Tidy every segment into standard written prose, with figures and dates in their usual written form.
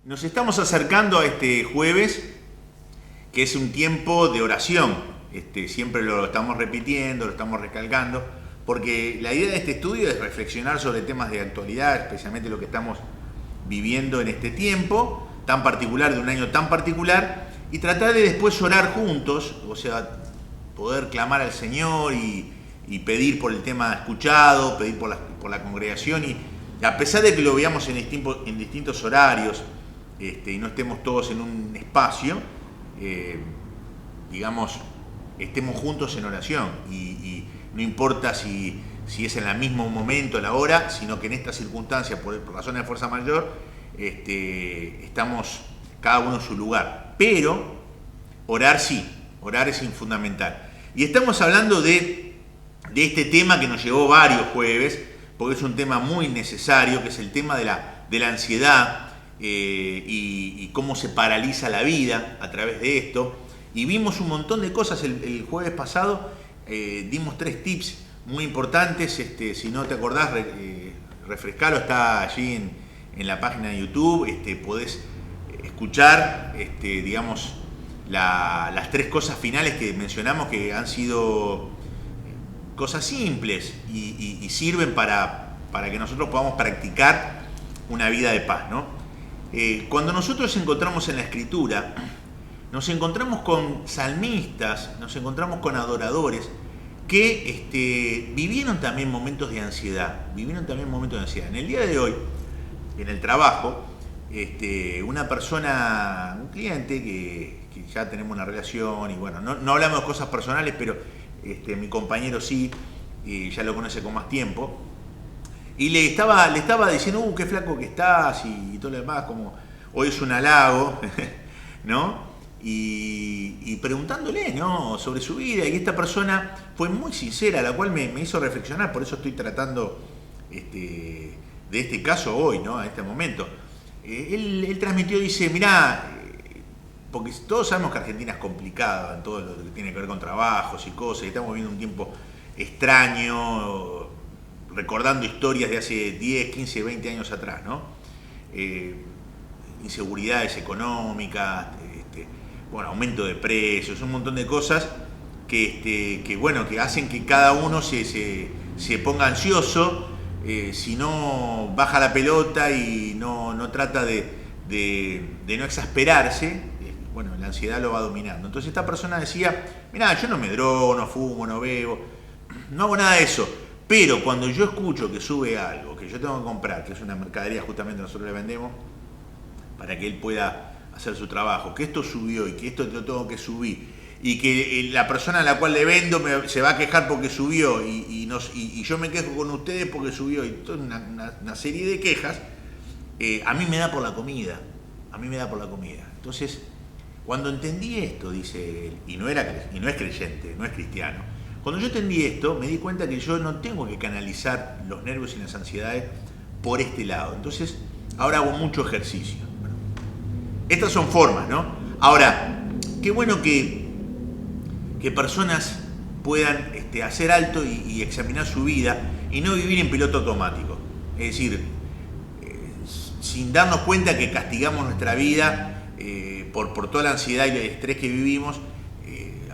Nos estamos acercando a este jueves, que es un tiempo de oración. Siempre lo estamos repitiendo, lo estamos recalcando, porque la idea de este estudio es reflexionar sobre temas de actualidad, especialmente lo que estamos viviendo en este tiempo tan particular, de un año tan particular, y tratar de después orar juntos, o sea, poder clamar al Señor y pedir por el tema escuchado, pedir por la congregación, y a pesar de que lo veamos en distintos horarios, y no estemos todos en un espacio, digamos, estemos juntos en oración, y no importa si es en el mismo momento, la hora, sino que en estas circunstancias, por razones de fuerza mayor, estamos cada uno en su lugar. Pero orar sí, orar es fundamental. Y estamos hablando de este tema que nos llevó varios jueves, porque es un tema muy necesario, que es el tema de la ansiedad, y cómo se paraliza la vida a través de esto. Y vimos un montón de cosas el jueves pasado. Dimos 3 tips muy importantes. Si no te acordás, refrescalo, está allí en la página de YouTube. Podés escuchar, digamos, las 3 cosas finales que mencionamos, que han sido cosas simples y sirven para que nosotros podamos practicar una vida de paz, ¿no? Cuando nosotros encontramos en la Escritura, nos encontramos con salmistas, nos encontramos con adoradores que vivieron también momentos de ansiedad, En el día de hoy, en el trabajo, una persona, un cliente que ya tenemos una relación, y bueno, no hablamos de cosas personales, pero mi compañero sí, y ya lo conoce con más tiempo, y le estaba diciendo, qué flaco que estás, y todo lo demás, como hoy es un halago, ¿no? Y preguntándole, ¿no?, sobre su vida, y esta persona fue muy sincera, la cual me hizo reflexionar. Por eso estoy tratando de este caso hoy, ¿no?, a este momento. Él transmitió, dice, mirá, porque todos sabemos que Argentina es complicada en todo lo que tiene que ver con trabajos y cosas, y estamos viviendo un tiempo extraño, recordando historias de hace 10, 15, 20 años atrás, ¿no? Inseguridades económicas, bueno, aumento de precios, un montón de cosas que hacen que cada uno se ponga ansioso, si no baja la pelota y no trata de no exasperarse. Bueno, la ansiedad lo va dominando. Entonces esta persona decía, mirá, yo no me drogo, no fumo, no bebo, no hago nada de eso, pero cuando yo escucho que sube algo, que yo tengo que comprar, que es una mercadería, justamente nosotros le vendemos para que él pueda hacer su trabajo, que esto subió y que esto lo tengo que subir, y que la persona a la cual le vendo se va a quejar porque subió, y yo me quejo con ustedes porque subió, y toda una serie de quejas, a mí me da por la comida, Entonces, cuando entendí esto, dice él, y no es creyente, no es cristiano, cuando yo entendí esto, me di cuenta que yo no tengo que canalizar los nervios y las ansiedades por este lado. Entonces, ahora hago mucho ejercicio. Bueno, estas son formas, ¿no? Ahora, qué bueno que personas puedan hacer alto y examinar su vida y no vivir en piloto automático. Es decir, sin darnos cuenta que castigamos nuestra vida por toda la ansiedad y el estrés que vivimos,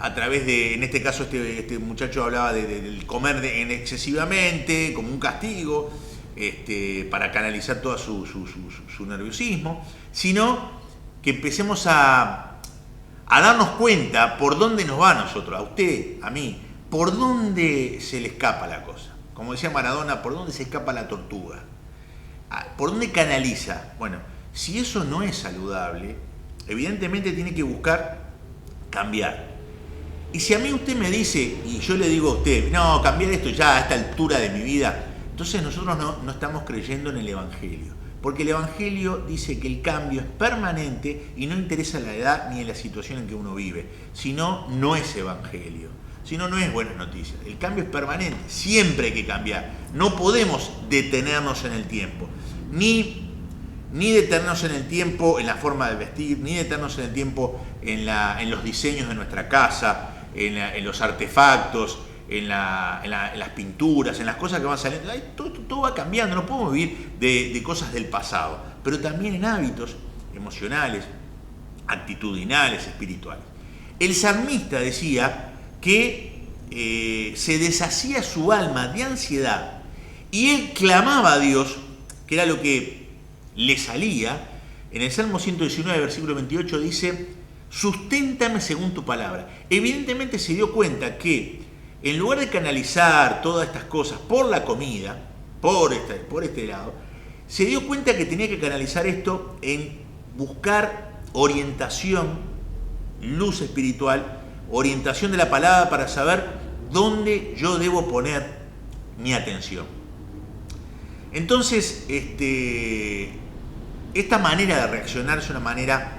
a través de, en este caso este muchacho hablaba del comer excesivamente como un castigo, para canalizar todo su nerviosismo, sino que empecemos a darnos cuenta por dónde nos va a nosotros, a usted, a mí, por dónde se le escapa la cosa. Como decía Maradona, por dónde se escapa la tortuga, por dónde canaliza. Bueno, si eso no es saludable, evidentemente tiene que buscar cambiar. Y si a mí usted me dice, y yo le digo a usted, no, cambiar esto ya a esta altura de mi vida, entonces nosotros no estamos creyendo en el Evangelio. Porque el Evangelio dice que el cambio es permanente y no interesa la edad ni en la situación en que uno vive. Si no, no es Evangelio. Si no, no es buenas noticias. El cambio es permanente, siempre hay que cambiar. No podemos detenernos en el tiempo. Ni detenernos en el tiempo en la forma de vestir, ni detenernos en el tiempo en los diseños de nuestra casa, en los artefactos, en las pinturas, en las cosas que van saliendo. Todo va cambiando, no podemos vivir de cosas del pasado, pero también en hábitos, emocionales, actitudinales, espirituales. El salmista decía que se deshacía su alma de ansiedad y él clamaba a Dios, que era lo que le salía. En el Salmo 119, versículo 28 dice: susténtame según tu palabra. Evidentemente se dio cuenta que en lugar de canalizar todas estas cosas por la comida, por este lado, se dio cuenta que tenía que canalizar esto en buscar orientación, luz espiritual, orientación de la palabra para saber dónde yo debo poner mi atención. Entonces, esta manera de reaccionar es una manera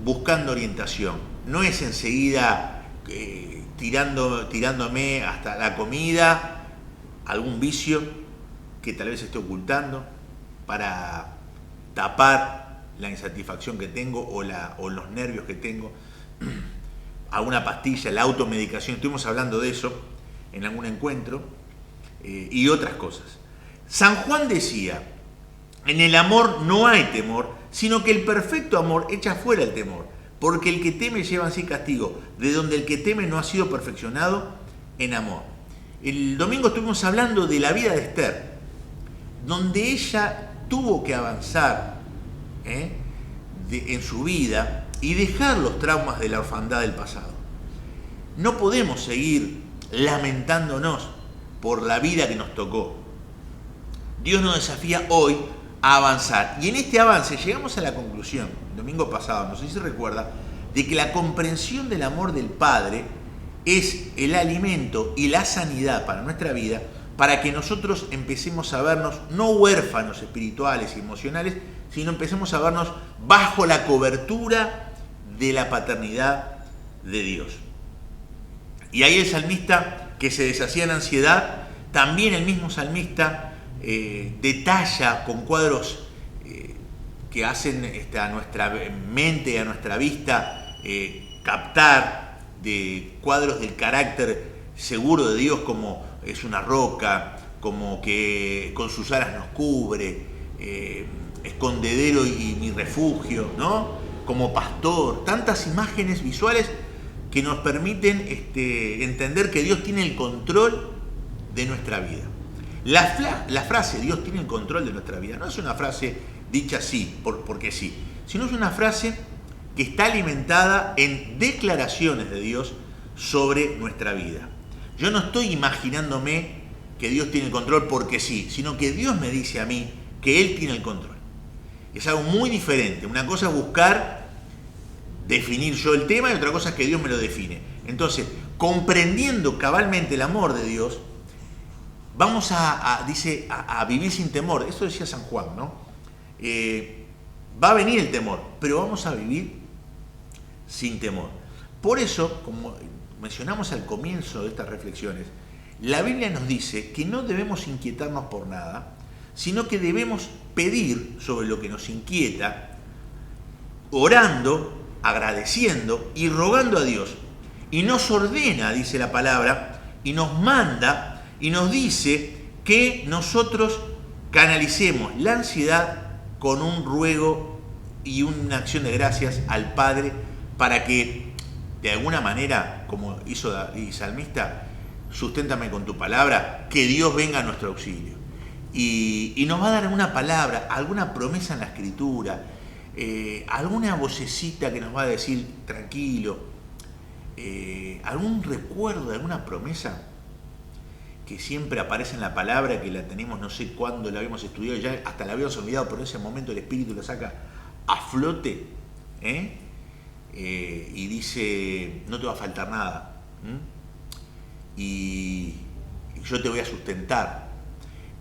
buscando orientación. No es enseguida tirándome hasta la comida, algún vicio que tal vez esté ocultando para tapar la insatisfacción que tengo o los nervios que tengo, alguna pastilla, la automedicación. Estuvimos hablando de eso en algún encuentro, y otras cosas. San Juan decía: en el amor no hay temor, sino que el perfecto amor echa fuera el temor, porque el que teme lleva en sí castigo, de donde el que teme no ha sido perfeccionado en amor. El domingo estuvimos hablando de la vida de Esther, donde ella tuvo que avanzar en su vida y dejar los traumas de la orfandad del pasado. No podemos seguir lamentándonos por la vida que nos tocó. Dios nos desafía hoy a avanzar. Y en este avance llegamos a la conclusión, el domingo pasado, no sé si se recuerda, de que la comprensión del amor del Padre es el alimento y la sanidad para nuestra vida, para que nosotros empecemos a vernos no huérfanos espirituales y emocionales, sino empecemos a vernos bajo la cobertura de la paternidad de Dios. Y ahí el salmista, que se deshacía en ansiedad, también el mismo salmista detalla con cuadros que hacen a nuestra mente y a nuestra vista captar de cuadros del carácter seguro de Dios, como es una roca, como que con sus alas nos cubre, escondedero y mi refugio, ¿no? Como pastor, tantas imágenes visuales que nos permiten entender que Dios tiene el control de nuestra vida. La frase Dios tiene el control de nuestra vida no es una frase dicha así, porque sí, sino es una frase que está alimentada en declaraciones de Dios sobre nuestra vida. Yo no estoy imaginándome que Dios tiene el control porque sí, sino que Dios me dice a mí que Él tiene el control. Es algo muy diferente. Una cosa es buscar definir yo el tema y otra cosa es que Dios me lo define. Entonces, comprendiendo cabalmente el amor de Dios, vamos a vivir sin temor. Eso decía San Juan, ¿no? Va a venir el temor, pero vamos a vivir sin temor. Por eso, como mencionamos al comienzo de estas reflexiones, la Biblia nos dice que no debemos inquietarnos por nada, sino que debemos pedir sobre lo que nos inquieta, orando, agradeciendo y rogando a Dios. Y nos ordena, dice la palabra, y nos manda y nos dice que nosotros canalicemos la ansiedad con un ruego y una acción de gracias al Padre, para que de alguna manera, como hizo el salmista, susténtame con tu palabra, que Dios venga a nuestro auxilio. Y nos va a dar alguna palabra, alguna promesa en la Escritura, alguna vocecita que nos va a decir tranquilo, algún recuerdo de alguna promesa que siempre aparece en la palabra, que la tenemos no sé cuándo la habíamos estudiado, ya hasta la habíamos olvidado, pero en ese momento el Espíritu la saca a flote, y dice: no te va a faltar nada, y yo te voy a sustentar,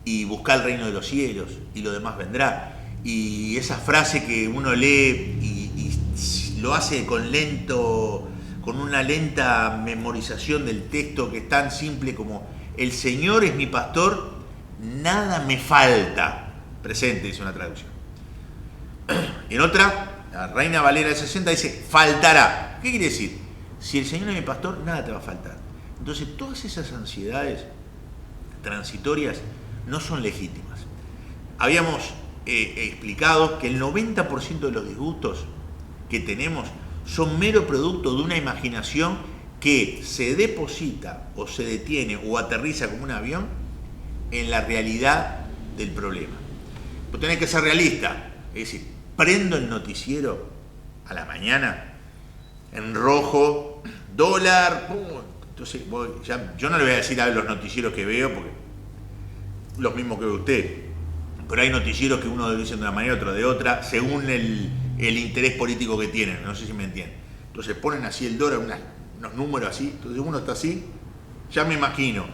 y buscar el reino de los cielos y lo demás vendrá. Y esa frase que uno lee y lo hace con una lenta memorización del texto, que es tan simple como: el Señor es mi pastor, nada me falta. Presente, dice una traducción. En otra, la Reina Valera del 60 dice: faltará. ¿Qué quiere decir? Si el Señor es mi pastor, nada te va a faltar. Entonces, todas esas ansiedades transitorias no son legítimas. Habíamos explicado que el 90% de los disgustos que tenemos son mero producto de una imaginación que se deposita o se detiene o aterriza como un avión en la realidad del problema. Vos tenés que ser realista, es decir, prendo el noticiero a la mañana en rojo, dólar, ¡pum! Entonces yo no le voy a decir a los noticieros que veo, porque los mismos que ve usted, pero hay noticieros que uno lo dicen de una manera, otro de otra, según el interés político que tienen, no sé si me entienden. Entonces ponen así el dólar, unos números así, entonces uno está así, ya me imagino,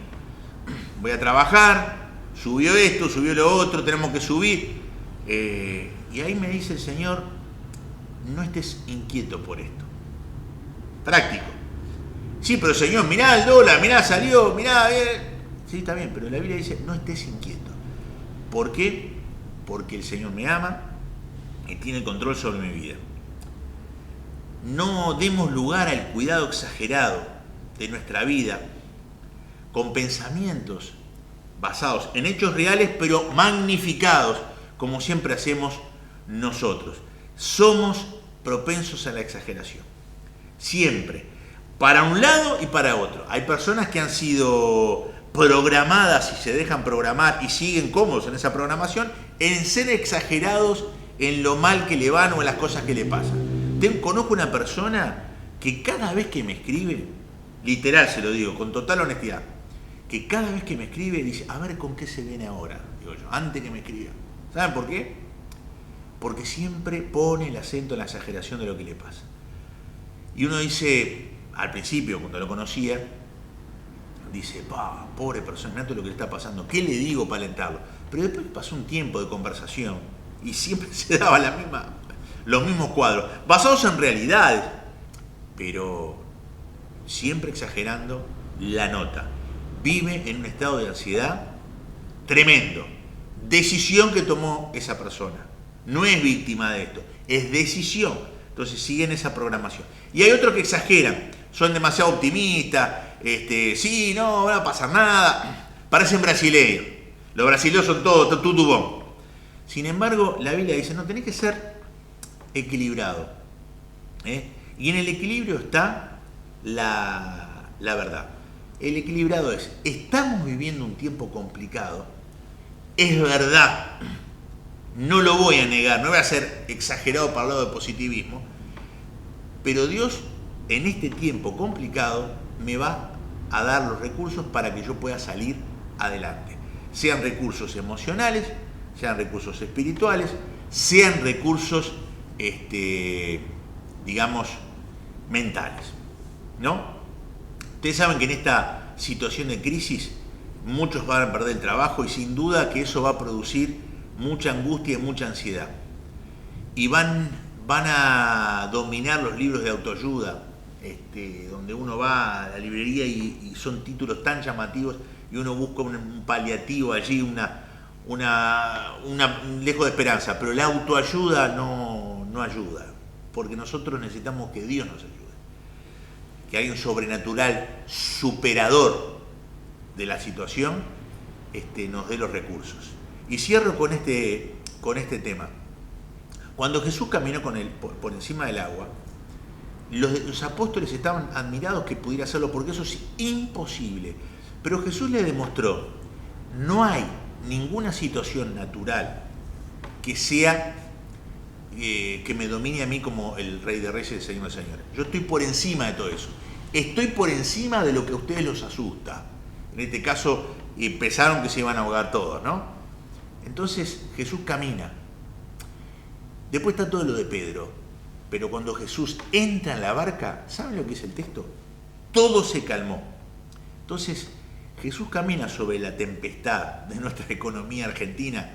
voy a trabajar, subió esto, subió lo otro, tenemos que subir, y ahí me dice el Señor, no estés inquieto por esto. Práctico. Sí, pero Señor, mirá el dólar, mirá, salió, mirá. Sí, está bien, pero la Biblia dice, no estés inquieto. ¿Por qué? Porque el Señor me ama y tiene el control sobre mi vida. No demos lugar al cuidado exagerado de nuestra vida con pensamientos basados en hechos reales, pero magnificados, como siempre hacemos nosotros. Somos propensos a la exageración. Siempre. Para un lado y para otro. Hay personas que han sido programadas y se dejan programar y siguen cómodos en esa programación en ser exagerados en lo mal que le van o en las cosas que le pasan. Conozco una persona que cada vez que me escribe, literal se lo digo, con total honestidad, que cada vez que me escribe dice, a ver con qué se viene ahora, digo yo, antes que me escriba. ¿Saben por qué? Porque siempre pone el acento en la exageración de lo que le pasa. Y uno dice, al principio, cuando lo conocía, dice, pobre persona, mira todo lo que le está pasando, ¿qué le digo para alentarlo? Pero después pasó un tiempo de conversación y siempre se daba los mismos cuadros, basados en realidades, pero siempre exagerando la nota. Vive en un estado de ansiedad tremendo. Decisión que tomó esa persona. No es víctima de esto, es decisión. Entonces siguen esa programación. Y hay otros que exageran, son demasiado optimistas, sí, no va a pasar nada, parecen brasileños. Los brasileños son todos tutubón. Sin embargo, la Biblia dice, no, tenés que ser equilibrado. Y en el equilibrio está la verdad. El equilibrado es, estamos viviendo un tiempo complicado, es verdad, no lo voy a negar, no voy a ser exagerado para el lado de positivismo, pero Dios en este tiempo complicado me va a dar los recursos para que yo pueda salir adelante. Sean recursos emocionales, sean recursos espirituales, sean recursos, digamos, mentales, ¿no? Ustedes saben que en esta situación de crisis muchos van a perder el trabajo y sin duda que eso va a producir mucha angustia y mucha ansiedad. Y van a dominar los libros de autoayuda, donde uno va a la librería y son títulos tan llamativos y uno busca un paliativo allí, lejos de esperanza. Pero la autoayuda no ayuda, porque nosotros necesitamos que Dios nos ayude. Que hay un sobrenatural superador de la situación, nos dé los recursos. Y cierro con este tema. Cuando Jesús caminó por encima del agua, los apóstoles estaban admirados que pudiera hacerlo, porque eso es imposible. Pero Jesús le demostró, no hay ninguna situación natural que sea que me domine a mí como el Rey de Reyes y el Señor de Señores. Yo estoy por encima de todo eso. Estoy por encima de lo que a ustedes los asusta. En este caso, pensaron que se iban a ahogar todos, ¿no? Entonces Jesús camina. Después está todo lo de Pedro. Pero cuando Jesús entra en la barca, ¿saben lo que es el texto? Todo se calmó. Entonces Jesús camina sobre la tempestad de nuestra economía argentina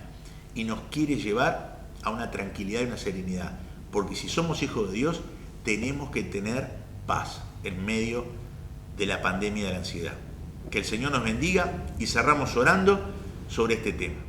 y nos quiere llevar a una tranquilidad y una serenidad. Porque si somos hijos de Dios, tenemos que tener paz en medio de la pandemia de la ansiedad. Que el Señor nos bendiga y cerramos orando sobre este tema.